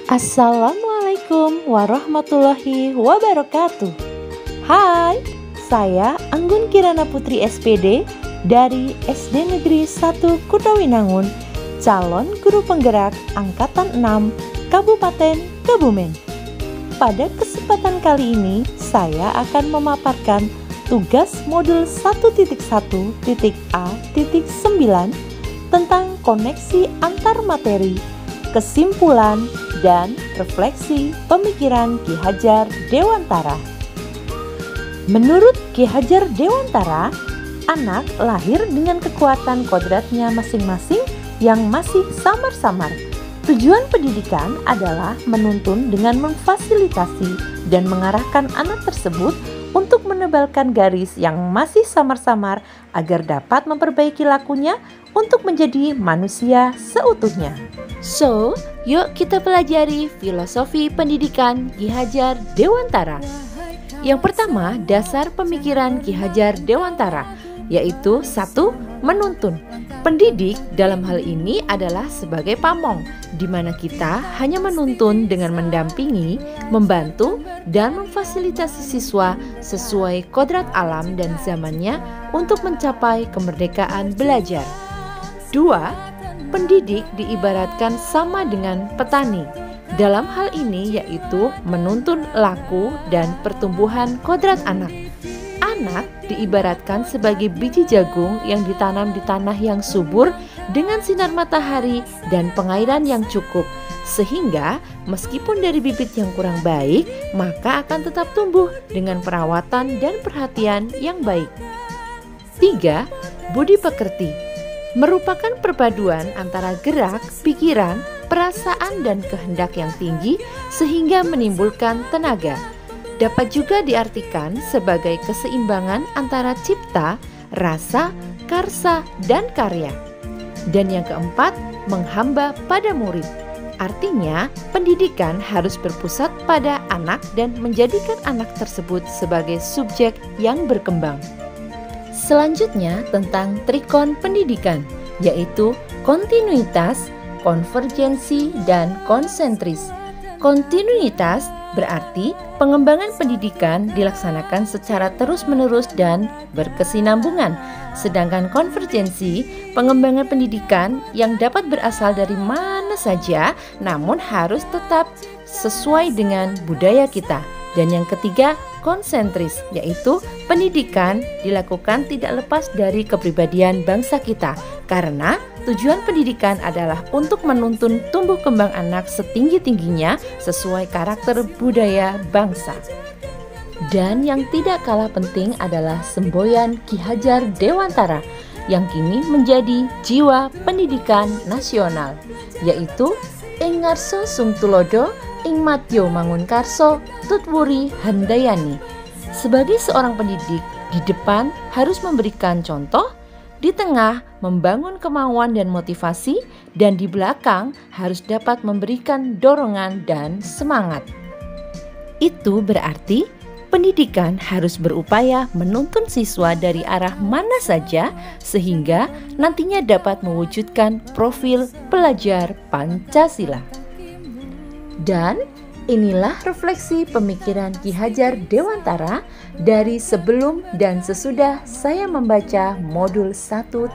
Assalamualaikum warahmatullahi wabarakatuh. Hai, saya Anggun Kirana Putri SPD dari SD Negeri 1 Kutawinangun, calon guru penggerak Angkatan 6 Kabupaten Kebumen. Pada kesempatan kali ini, saya akan memaparkan tugas modul 1.1.A.9 tentang koneksi antar materi, kesimpulan, dan refleksi pemikiran Ki Hajar Dewantara. Menurut Ki Hajar Dewantara, anak lahir dengan kekuatan kodratnya masing-masing yang masih samar-samar. Tujuan pendidikan adalah menuntun dengan memfasilitasi dan mengarahkan anak tersebut untuk menebalkan garis yang masih samar-samar agar dapat memperbaiki lakunya untuk menjadi manusia seutuhnya. So, yuk kita pelajari filosofi pendidikan Ki Hajar Dewantara. Yang pertama, dasar pemikiran Ki Hajar Dewantara, yaitu 1. Menuntun. Pendidik dalam hal ini adalah sebagai pamong, di mana kita hanya menuntun dengan mendampingi, membantu, dan memfasilitasi siswa sesuai kodrat alam dan zamannya untuk mencapai kemerdekaan belajar. 2. Pendidik diibaratkan sama dengan petani. Dalam hal ini yaitu menuntun laku dan pertumbuhan kodrat anak. Anak diibaratkan sebagai biji jagung yang ditanam di tanah yang subur dengan sinar matahari dan pengairan yang cukup, sehingga meskipun dari bibit yang kurang baik, maka akan tetap tumbuh dengan perawatan dan perhatian yang baik. 3. Budi pekerti merupakan perpaduan antara gerak, pikiran, perasaan, dan kehendak yang tinggi sehingga menimbulkan tenaga. Dapat juga diartikan sebagai keseimbangan antara cipta, rasa, karsa, dan karya. Dan yang keempat, menghamba pada murid. Artinya, pendidikan harus berpusat pada anak dan menjadikan anak tersebut sebagai subjek yang berkembang. Selanjutnya tentang trikon pendidikan, yaitu kontinuitas, konvergensi, dan konsentris. Kontinuitas berarti pengembangan pendidikan dilaksanakan secara terus-menerus dan berkesinambungan. Sedangkan konvergensi, pengembangan pendidikan yang dapat berasal dari mana saja namun harus tetap sesuai dengan budaya kita. Dan yang ketiga, konsentris, yaitu pendidikan dilakukan tidak lepas dari kepribadian bangsa kita, karena tujuan pendidikan adalah untuk menuntun tumbuh kembang anak setinggi-tingginya sesuai karakter budaya bangsa. Dan yang tidak kalah penting adalah semboyan Ki Hajar Dewantara yang kini menjadi jiwa pendidikan nasional, yaitu Ing ngarsa sung tulodo, ing madya mangunkarsa, tutwuri handayani. Sebagai seorang pendidik, di depan harus memberikan contoh, di tengah membangun kemauan dan motivasi, dan di belakang harus dapat memberikan dorongan dan semangat. Itu berarti pendidikan harus berupaya menuntun siswa dari arah mana saja sehingga nantinya dapat mewujudkan profil pelajar Pancasila. Dan inilah refleksi pemikiran Ki Hajar Dewantara dari sebelum dan sesudah saya membaca modul 1.1.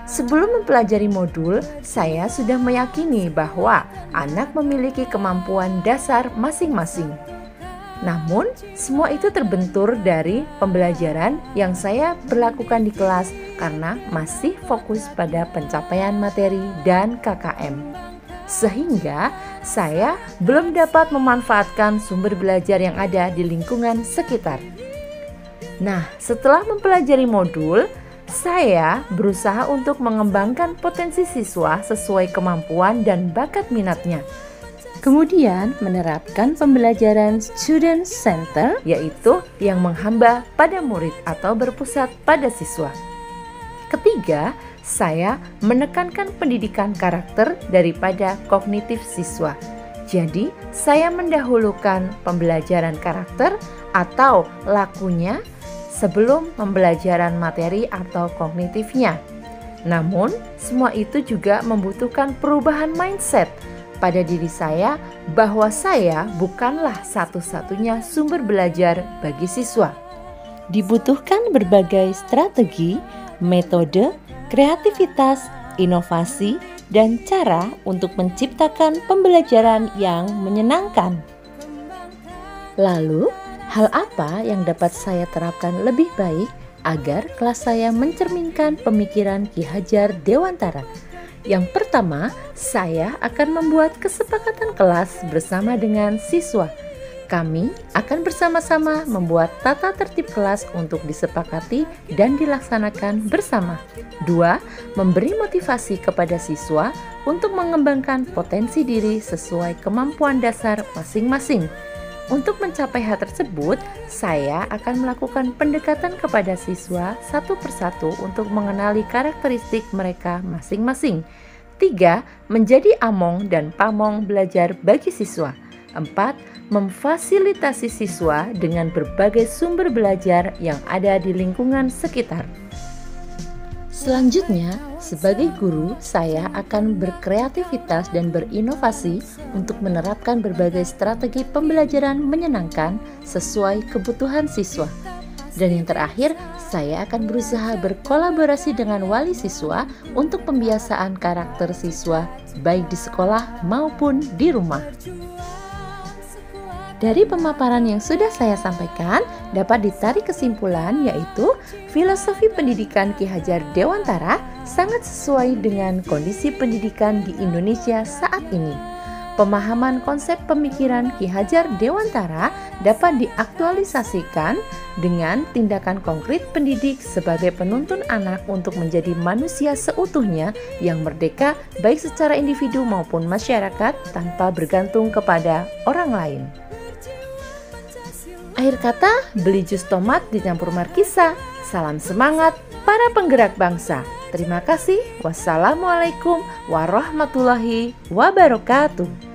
Sebelum mempelajari modul, saya sudah meyakini bahwa anak memiliki kemampuan dasar masing-masing. Namun, semua itu terbentur dari pembelajaran yang saya berlakukan di kelas karena masih fokus pada pencapaian materi dan KKM. Sehingga saya belum dapat memanfaatkan sumber belajar yang ada di lingkungan sekitar. Nah, setelah mempelajari modul, saya berusaha untuk mengembangkan potensi siswa sesuai kemampuan dan bakat minatnya. Kemudian menerapkan pembelajaran student center, yaitu yang menghamba pada murid atau berpusat pada siswa. Ketiga, saya menekankan pendidikan karakter daripada kognitif siswa. Jadi, saya mendahulukan pembelajaran karakter atau lakunya sebelum pembelajaran materi atau kognitifnya. Namun, semua itu juga membutuhkan perubahan mindset. pada diri saya bahwa saya bukanlah satu-satunya sumber belajar bagi siswa. Dibutuhkan berbagai strategi, metode, kreativitas, inovasi, dan cara untuk menciptakan pembelajaran yang menyenangkan. Lalu, hal apa yang dapat saya terapkan lebih baik agar kelas saya mencerminkan pemikiran Ki Hajar Dewantara? Yang pertama, saya akan membuat kesepakatan kelas bersama dengan siswa. Kami akan bersama-sama membuat tata tertib kelas untuk disepakati dan dilaksanakan bersama. 2. Memberi motivasi kepada siswa untuk mengembangkan potensi diri sesuai kemampuan dasar masing-masing. Untuk mencapai hal tersebut, saya akan melakukan pendekatan kepada siswa satu persatu untuk mengenali karakteristik mereka masing-masing. 3. Menjadi among dan pamong belajar bagi siswa. 4. Memfasilitasi siswa dengan berbagai sumber belajar yang ada di lingkungan sekitar. Selanjutnya, sebagai guru, saya akan berkreativitas dan berinovasi untuk menerapkan berbagai strategi pembelajaran menyenangkan sesuai kebutuhan siswa. Dan yang terakhir, saya akan berusaha berkolaborasi dengan wali siswa untuk pembiasaan karakter siswa, baik di sekolah maupun di rumah. Dari pemaparan yang sudah saya sampaikan, dapat ditarik kesimpulan yaitu filosofi pendidikan Ki Hajar Dewantara sangat sesuai dengan kondisi pendidikan di Indonesia saat ini. Pemahaman konsep pemikiran Ki Hajar Dewantara dapat diaktualisasikan dengan tindakan konkret pendidik sebagai penuntun anak untuk menjadi manusia seutuhnya yang merdeka baik secara individu maupun masyarakat tanpa bergantung kepada orang lain. Akhir kata, beli jus tomat dicampur markisa. Salam semangat para penggerak bangsa. Terima kasih. Wassalamualaikum warahmatullahi wabarakatuh.